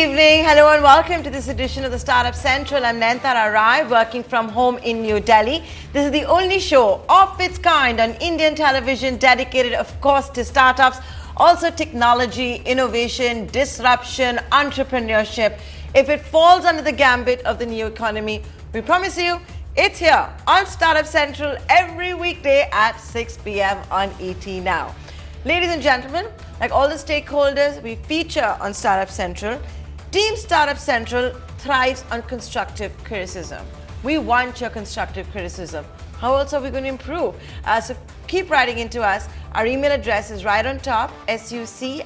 evening. Hello and welcome to this edition of the Startup Central. I'm Nayantara Rai, working from home in New Delhi. This is the only show of its kind on Indian television dedicated, of course, to startups, also technology, innovation, disruption, entrepreneurship. If it falls under the gambit of the new economy, we promise you it's here on Startup Central every weekday at 6 p.m. on ET Now. Ladies and gentlemen, like all the stakeholders we feature on Startup Central, Team Startup Central thrives on constructive criticism. We want your constructive criticism. How else are we going to improve? So keep writing into us. Our email address is right on top, suc@etnow.tv.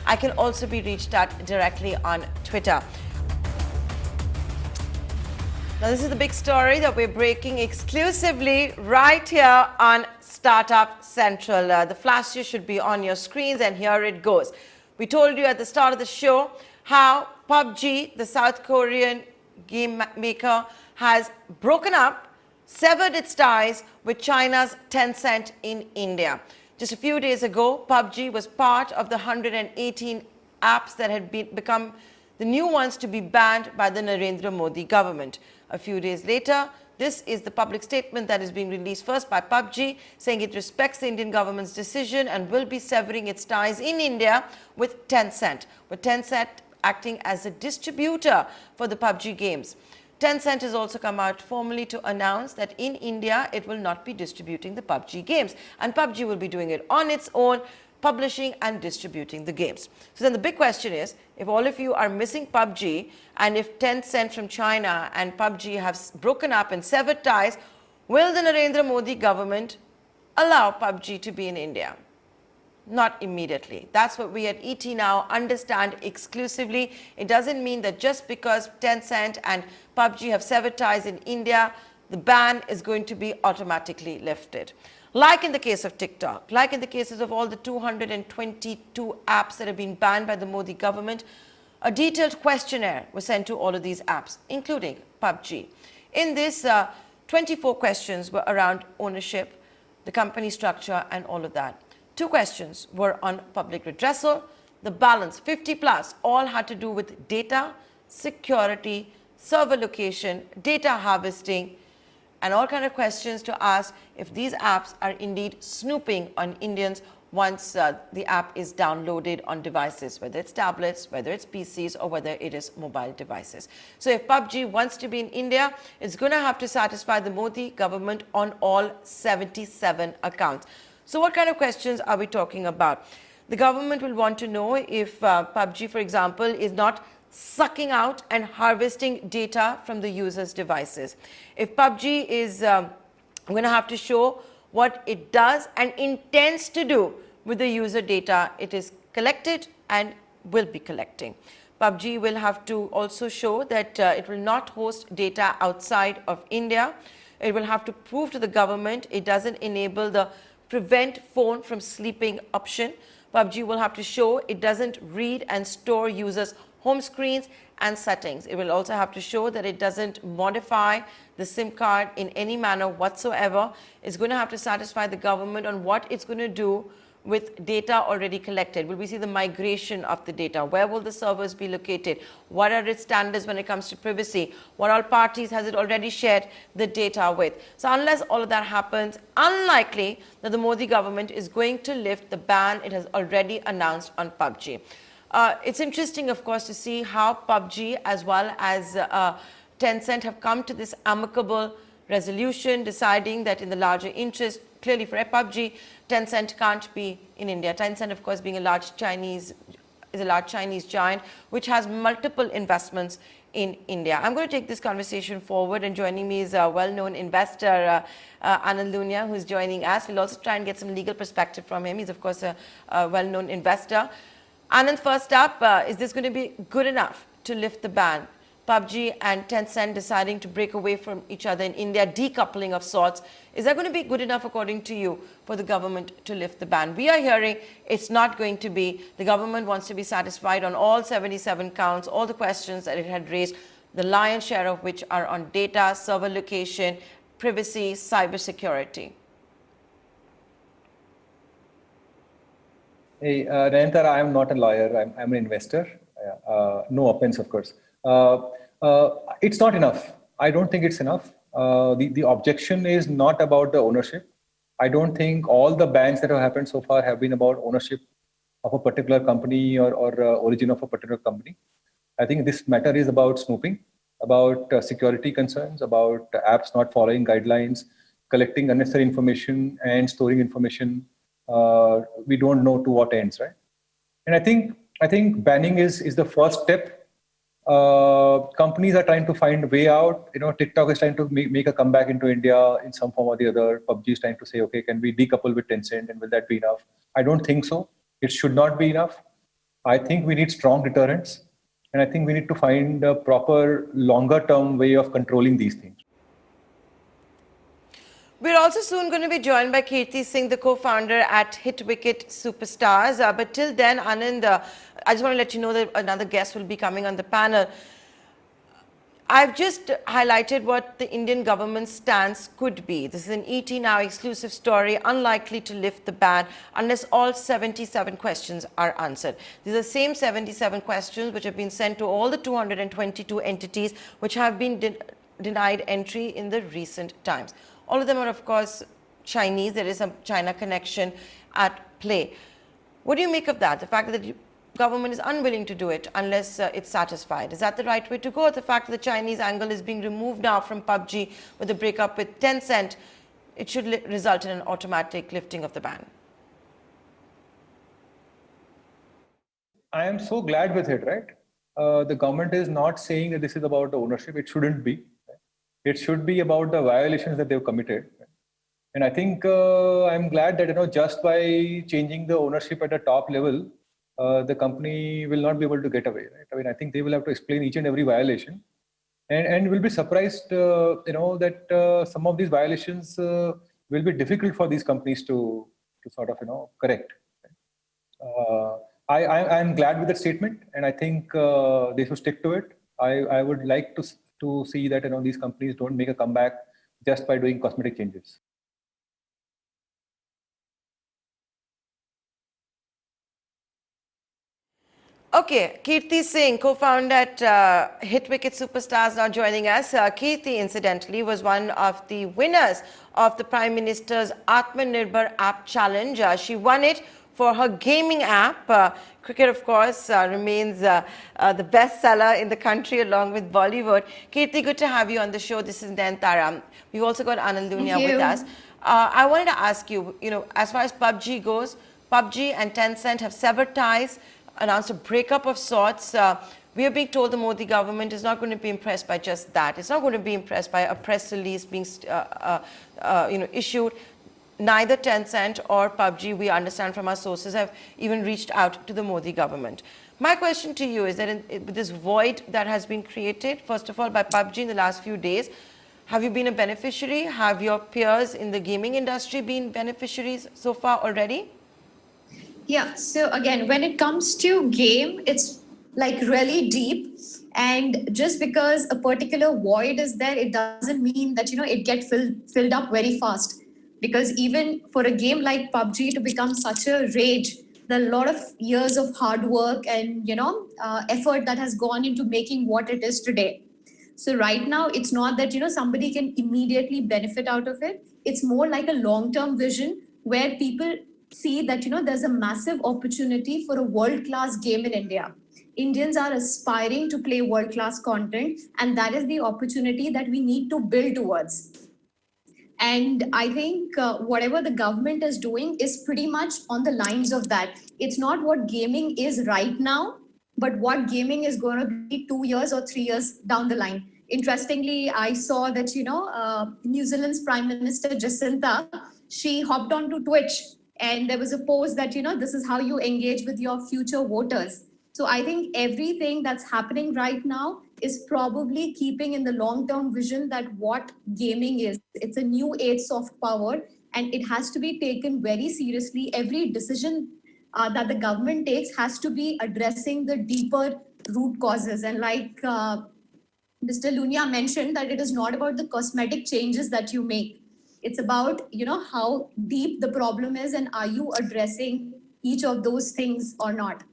I can also be reached out directly on Twitter. Now, this is the big story that we're breaking exclusively right here on Startup Central. The flashes should be on your screens, and here it goes. We told you at the start of the show how PUBG, the South Korean game maker, has broken up, severed its ties with China's Tencent in India. Just a few days ago, PUBG was part of the 118 apps that had become the new ones to be banned by the Narendra Modi government. A few days later, this is the public statement that is being released first by PUBG, saying it respects the Indian government's decision and will be severing its ties in India with Tencent, acting as a distributor for the PUBG games. Tencent has also come out formally to announce that in India, it will not be distributing the PUBG games, and PUBG will be doing it on its own, publishing and distributing the games. So then the big question is, if all of you are missing PUBG, and if Tencent from China and PUBG have broken up and severed ties, will the Narendra Modi government allow PUBG to be in India? Not immediately. That's what we at ET Now understand exclusively. It doesn't mean that just because Tencent and PUBG have severed ties in India, the ban is going to be automatically lifted. Like in the case of TikTok, like in the cases of all the 222 apps that have been banned by the Modi government, a detailed questionnaire was sent to all of these apps, including PUBG. In this, 24 questions were around ownership, the company structure, and all of that. 2 questions were on public redressal. The balance, 50 plus, all had to do with data, security, server location, data harvesting, and all kind of questions to ask if these apps are indeed snooping on Indians once the app is downloaded on devices, whether it's tablets, whether it's PCs, or whether it is mobile devices. So if PUBG wants to be in India, it's going to have to satisfy the Modi government on all 77 accounts. So what kind of questions are we talking about? The government will want to know if PUBG, for example, is not sucking out and harvesting data from the user's devices. If PUBG is going to have to show what it does and intends to do with the user data it is collected and will be collecting. PUBG will have to also show that it will not host data outside of India. It will have to prove to the government it doesn't enable the prevent phone from sleeping option. PUBG will have to show it doesn't read and store users' home screens and settings. It will also have to show that it doesn't modify the SIM card in any manner whatsoever. It's going to have to satisfy the government on what it's going to do with data already collected. Will we see the migration of the data? Where will the servers be located? What are its standards when it comes to privacy? What all parties has it already shared the data with? So unless all of that happens, unlikely that the Modi government is going to lift the ban it has already announced on PUBG. It's interesting, of course, to see how PUBG as well as Tencent have come to this amicable resolution, deciding that in the larger interest, clearly for PUBG, Tencent can't be in India. Tencent, of course, being a large Chinese giant, which has multiple investments in India. I'm going to take this conversation forward, and joining me is a well-known investor, Anand Lunia, who's joining us. We'll also try and get some legal perspective from him. He's, of course, a well-known investor. Anand, first up, is this going to be good enough to lift the ban? PUBG and Tencent deciding to break away from each other in India, decoupling of sorts. Is that going to be good enough, according to you, for the government to lift the ban? We are hearing it's not going to be. The government wants to be satisfied on all 77 counts, all the questions that it had raised, the lion's share of which are on data, server location, privacy, cybersecurity. Hey, Nayantara, I'm not a lawyer. I'm an investor. No offense, of course. It's not enough. I don't think it's enough. The objection is not about the ownership. I don't think all the bans that have happened so far have been about ownership of a particular company or origin of a particular company. I think this matter is about snooping, about security concerns, about apps not following guidelines, collecting unnecessary information and storing information. We don't know to what ends, right? And I think banning is the first step. Companies are trying to find a way out. TikTok is trying to make a comeback into India in some form or the other. PUBG is trying to say, okay, can we decouple with Tencent, and will that be enough? I don't think so. It should not be enough. I think we need strong deterrents, and I think we need to find a proper longer-term way of controlling these things. We're also soon going to be joined by Kirti Singh, the co-founder at Hitwicket Superstars. But till then, Anand, I just want to let you know that another guest will be coming on the panel. I've just highlighted what the Indian government's stance could be. This is an ET Now exclusive story, unlikely to lift the ban unless all 77 questions are answered. These are the same 77 questions which have been sent to all the 222 entities which have been denied entry in the recent times. All of them are, of course, Chinese. There is a China connection at play. What do you make of that? The fact that the government is unwilling to do it unless it's satisfied. Is that the right way to go? The fact that the Chinese angle is being removed now from PUBG with the breakup with Tencent, it should result in an automatic lifting of the ban. I am so glad with it, right? The government is not saying that this is about the ownership. It shouldn't be. Right? It should be about the violations that they've committed. Right? And I think I'm glad that just by changing the ownership at the top level, the company will not be able to get away. Right? I mean, I think they will have to explain each and every violation, and will be surprised, that some of these violations will be difficult for these companies to sort of correct. I'm glad with that statement, and I think they should stick to it. I would like to see that these companies don't make a comeback just by doing cosmetic changes. Okay, Kirti Singh, co-founder at Hitwicket Superstars, now joining us. Kirti, incidentally, was one of the winners of the Prime Minister's Atmanirbhar App Challenge. She won it for her gaming app. Cricket, of course, remains the bestseller in the country along with Bollywood. Kirti, good to have you on the show. This is Nayantara. We've also got Anand Lunia with us. I wanted to ask you, as far as PUBG goes, PUBG and Tencent have severed ties, announced a breakup of sorts. We are being told the Modi government is not going to be impressed by just that. It's not going to be impressed by a press release being issued. Neither Tencent or PUBG, we understand from our sources, have even reached out to the Modi government. My question to you is that with this void that has been created, first of all, by PUBG in the last few days, have you been a beneficiary? Have your peers in the gaming industry been beneficiaries so far already? Yeah, so again, when it comes to game, it's like really deep. And just because a particular void is there, it doesn't mean that, it gets filled up very fast. Because even for a game like PUBG to become such a rage, there are a lot of years of hard work and, effort that has gone into making what it is today. So right now, it's not that, somebody can immediately benefit out of it. It's more like a long-term vision where people see that, there's a massive opportunity for a world-class game in India. Indians are aspiring to play world-class content, and that is the opportunity that we need to build towards. And I think whatever the government is doing is pretty much on the lines of that. It's not what gaming is right now, but what gaming is going to be 2 years or 3 years down the line. Interestingly, I saw that, New Zealand's Prime Minister Jacinta, she hopped onto Twitch and there was a post that, this is how you engage with your future voters. So I think everything that's happening right now is probably keeping in the long-term vision that what gaming is. It's a new age soft power and it has to be taken very seriously. Every decision that the government takes has to be addressing the deeper root causes. And like Mr. Lunia mentioned, that it is not about the cosmetic changes that you make. It's about, how deep the problem is and are you addressing each of those things or not.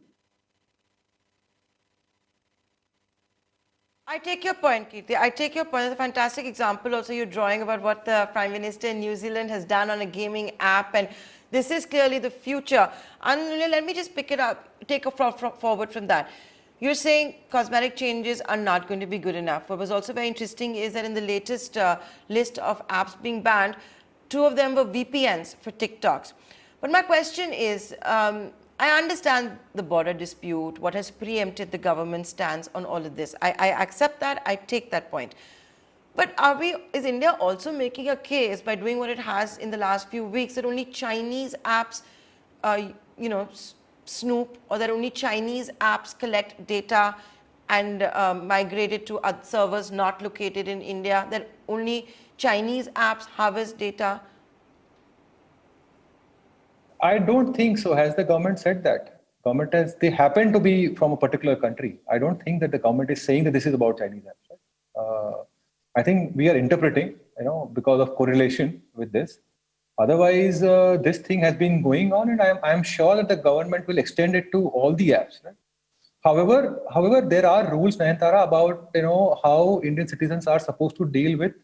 I take your point, Kirti. I take your point. It's a fantastic example also you're drawing about what the Prime Minister in New Zealand has done on a gaming app, and this is clearly the future. And let me just pick it up, take forward from that. You're saying cosmetic changes are not going to be good enough. What was also very interesting is that in the latest list of apps being banned, 2 of them were VPNs for TikToks. But my question is, I understand the border dispute, what has preempted the government's stance on all of this. I accept that, I take that point. But is India also making a case by doing what it has in the last few weeks that only Chinese apps, snoop, or that only Chinese apps collect data and migrate it to other servers not located in India, that only Chinese apps harvest data? I don't think so. Has the government said that? They happen to be from a particular country. I don't think that the government is saying that this is about Chinese apps. Right? I think we are interpreting, because of correlation with this. Otherwise, this thing has been going on, and I'm sure that the government will extend it to all the apps. Right? However, there are rules, Nayantara, about how Indian citizens are supposed to deal with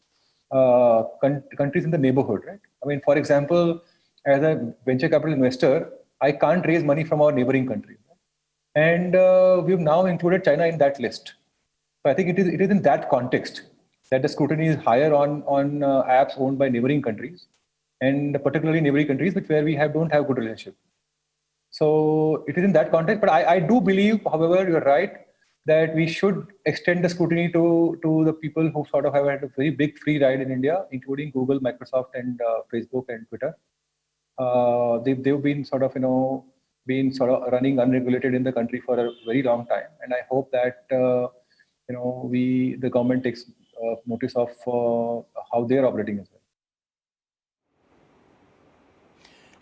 countries in the neighborhood. Right? I mean, for example, as a venture capital investor, I can't raise money from our neighboring country. And we've now included China in that list. So I think it is in that context that the scrutiny is higher on apps owned by neighboring countries, and particularly neighboring countries where we don't have good relationship. So it is in that context. But I do believe, however, you're right, that we should extend the scrutiny to the people who sort of have had a very big free ride in India, including Google, Microsoft, and Facebook and Twitter. They've been sort of running unregulated in the country for a very long time, and I hope that the government takes notice of how they're operating as well.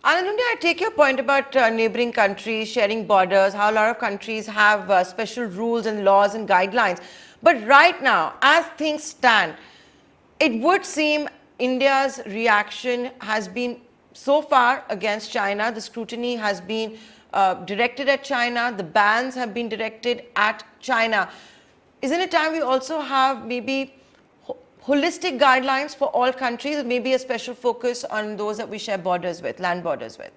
Anand Lunia, I take your point about neighboring countries sharing borders, how a lot of countries have special rules and laws and guidelines. But right now, as things stand, it would seem India's reaction has been so far against China. The scrutiny has been directed at China. The bans have been directed at China. Isn't it time we also have maybe holistic guidelines for all countries, maybe a special focus on those that we share borders with, land borders with?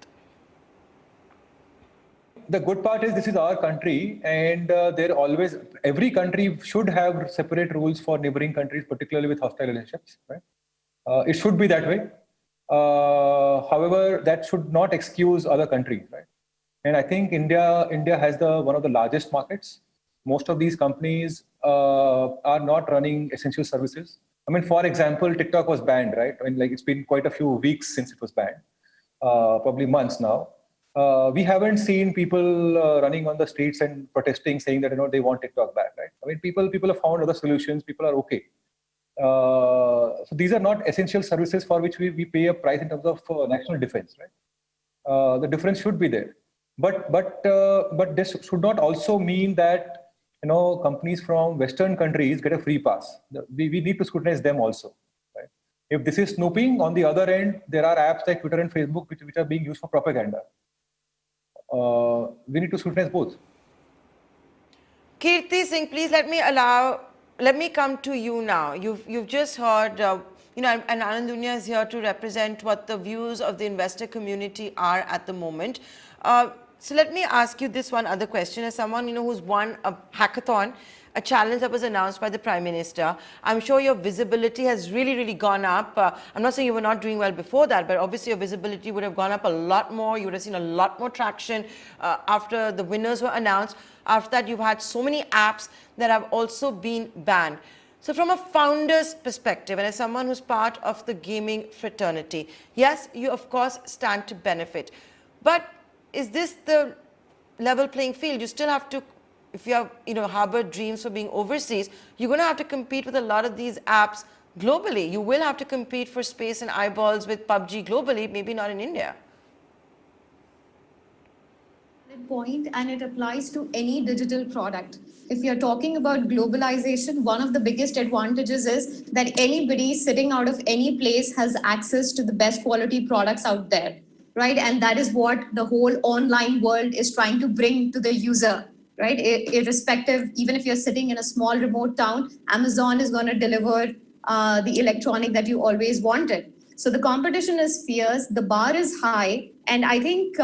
The good part is this is our country, and every country should have separate rules for neighboring countries, particularly with hostile relationships. Right? It should be that way. However, that should not excuse other countries, right? And I think India has one of the largest markets. Most of these companies are not running essential services. I mean, for example, TikTok was banned, right? I mean, it's been quite a few weeks since it was banned, probably months now. We haven't seen people running on the streets and protesting, saying that they want TikTok back, right? I mean, people have found other solutions. People are okay. So these are not essential services for which we pay a price in terms of national defense, right? The difference should be there, but this should not also mean that companies from Western countries get a free pass. We need to scrutinize them also, right? If this is snooping, on the other end, there are apps like Twitter and Facebook which are being used for propaganda. We need to scrutinize both. Kirti Singh, please let me come to you now. You've just heard, and Anand Lunia is here to represent what the views of the investor community are at the moment. So let me ask you this one other question. As someone who's won a hackathon, a challenge that was announced by the Prime Minister, I'm sure your visibility has really gone up. I'm not saying you were not doing well before that, but obviously your visibility would have gone up a lot more. You would have seen a lot more traction after the winners were announced. After that, you've had so many apps that have also been banned. So from a founder's perspective, and as someone who's part of the gaming fraternity, yes, you of course stand to benefit. But is this the level playing field? You still have to, if you have harbored dreams for being overseas, you're going to have to compete with a lot of these apps globally. You will have to compete for space and eyeballs with PUBG globally, maybe not in India. Point, and it applies to any digital product. If you're talking about globalization, one of the biggest advantages is that anybody sitting out of any place has access to the best quality products out there. right? And that is what the whole online world is trying to bring to the user, right? Irrespective, even if you're sitting in a small remote town, Amazon is going to deliver the electronic that you always wanted. So the competition is fierce, the bar is high, and I think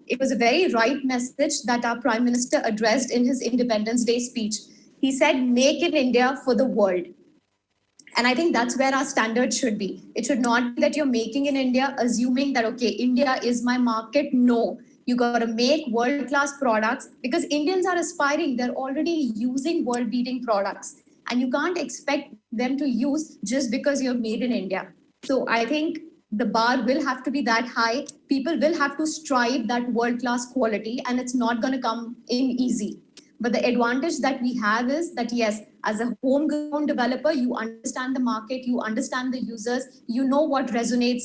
it was a very right message that our Prime Minister addressed in his Independence Day speech. He said, "Make in India for the world." And I think that's where our standards should be. It should not be that you're making in India, assuming that, okay, India is my market. No, you got to make world class products because Indians are aspiring. They're already using world beating products. And you can't expect them to use just because you're made in India. So I think the bar will have to be that high. People will have to strive that world class quality, and it's not going to come in easy. But the advantage that we have is that, yes, as a homegrown developer, you understand the market, you understand the users, you know what resonates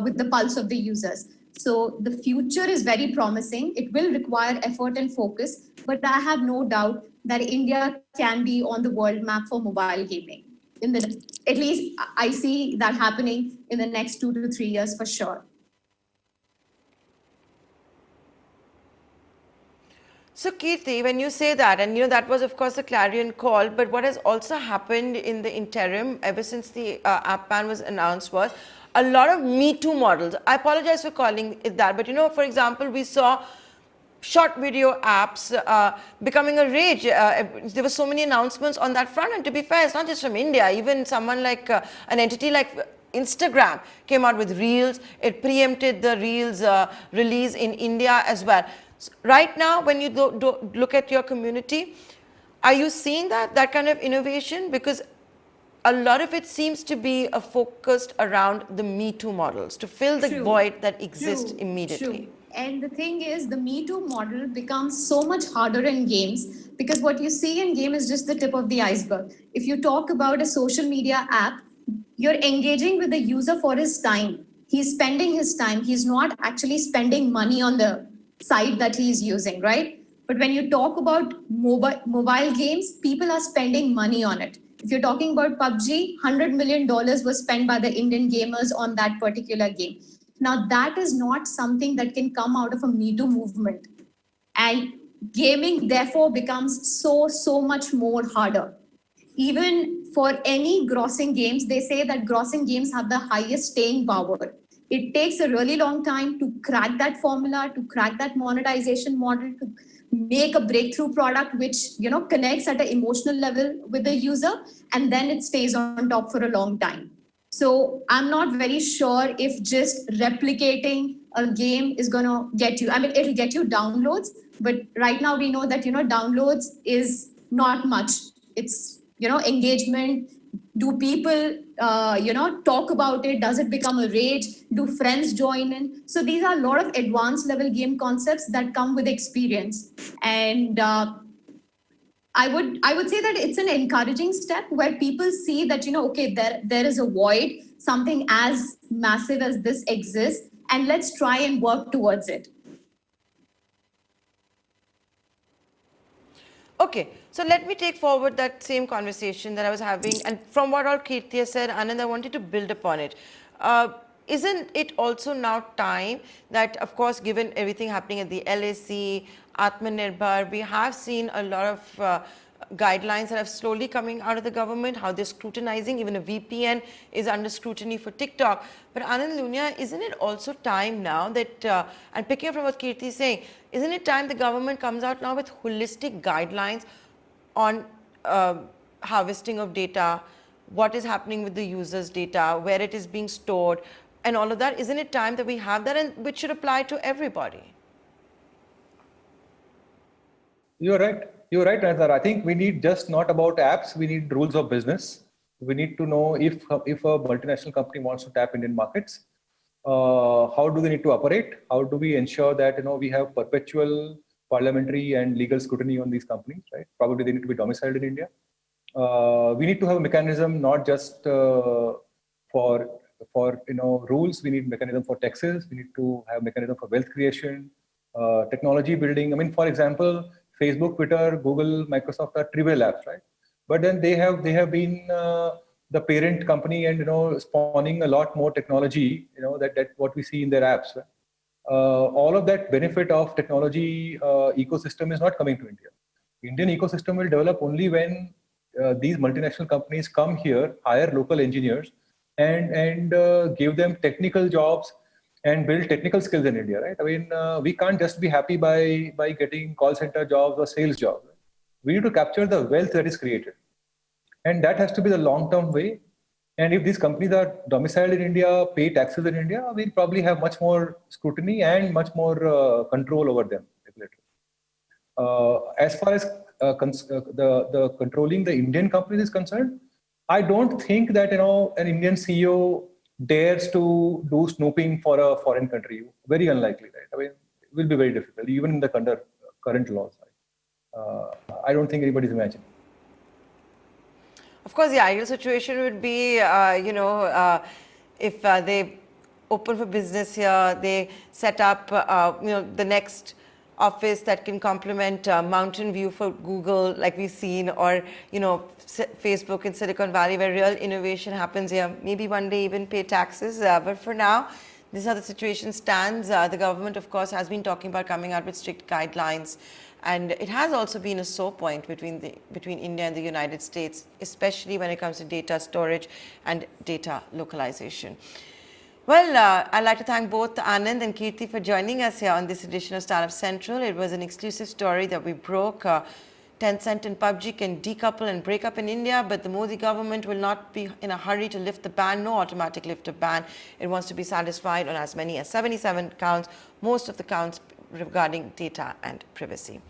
with the pulse of the users. So the future is very promising. It will require effort and focus, but I have no doubt that India can be on the world map for mobile gaming. At least I see that happening in the next 2 to 3 years for sure. So, Kirti, when you say that, and that was, of course, a clarion call, but what has also happened in the interim, ever since the app ban was announced, was a lot of Me Too models. I apologize for calling it that, but for example, we saw short video apps becoming a rage. There were so many announcements on that front, and to be fair, it's not just from India. Even someone like an entity like Instagram came out with Reels. It preempted the Reels release in India as well. So right now, when you look at your community, are you seeing that kind of innovation? Because a lot of it seems to be focused around the Me Too models to fill the void that exists immediately. True. And the thing is, the Me Too model becomes so much harder in games because what you see in game is just the tip of the iceberg. If you talk about a social media app, you're engaging with the user for his time. He's spending his time. He's not actually spending money on the site that he's using, right? But when you talk about mobile games, people are spending money on it. If you're talking about PUBG, $100 million was spent by the Indian gamers on that particular game. Now, that is not something that can come out of a Me Too movement. And gaming, therefore, becomes so much more harder. Even for any grossing games, they say that grossing games have the highest staying power. It takes a really long time to crack that formula, to crack that monetization model, to make a breakthrough product which connects at an emotional level with the user, and then it stays on top for a long time. So I'm not very sure if just replicating a game is going to get you. I mean, it'll get you downloads, but right now we know that downloads is not much. It's engagement. Do people talk about it? Does it become a rage? Do friends join in? So these are a lot of advanced level game concepts that come with experience. And I would say that it's an encouraging step where people see that okay, there is a void, something as massive as this exists, and let's try and work towards it. Okay, so let me take forward that same conversation that I was having, and from what all Kirti said, Anand, I wanted to build upon it. Isn't it also now time that, of course, given everything happening at the LAC, Atmanirbhar, we have seen a lot of guidelines that are slowly coming out of the government, how they're scrutinizing, even a VPN is under scrutiny for TikTok. But Anand Lunia, isn't it also time now that, and picking up from what Kirti is saying, isn't it time the government comes out now with holistic guidelines on harvesting of data, what is happening with the user's data, where it is being stored, and all of that? Isn't it time that we have that, and which should apply to everybody? You're right. You're right, Nazar. I think we need just not about apps. We need rules of business. We need to know if a multinational company wants to tap Indian markets, how do they need to operate? How do we ensure that we have perpetual parliamentary and legal scrutiny on these companies? Right? Probably they need to be domiciled in India. We need to have a mechanism not just for rules. We need mechanism for taxes. We need to have mechanism for wealth creation, technology building. I mean, for example, Facebook, Twitter, Google, Microsoft are trivial apps, right? But then they have been the parent company and spawning a lot more technology. That what we see in their apps. Right? all of that benefit of technology ecosystem is not coming to India. Indian ecosystem will develop only when these multinational companies come here, hire local engineers, and give them technical jobs and build technical skills in India, right? I mean, we can't just be happy by getting call center jobs or sales jobs. We need to capture the wealth that is created, and that has to be the long-term way. And if these companies are domiciled in India, pay taxes in India, we'll probably have much more scrutiny and much more control over them. As far as the controlling the Indian companies is concerned, I don't think that an Indian CEO dares to do snooping for a foreign country. Very unlikely, right? I mean, it will be very difficult, even in the current laws. I don't think anybody's imagining. Of course, the ideal situation would be, if they open for business here, they set up, the next office that can complement Mountain View for Google, like we've seen, or, Facebook in Silicon Valley, where real innovation happens here. Maybe one day even pay taxes. But for now, this is how the situation stands. The government, of course, has been talking about coming out with strict guidelines. And it has also been a sore point between India and the United States, especially when it comes to data storage and data localization. Well, I'd like to thank both Anand and Kirti for joining us here on this edition of Startup Central. It was an exclusive story that we broke. Tencent and PUBG can decouple and break up in India, but the Modi government will not be in a hurry to lift the ban. No automatic lift of ban. It wants to be satisfied on as many as 77 counts, most of the counts regarding data and privacy.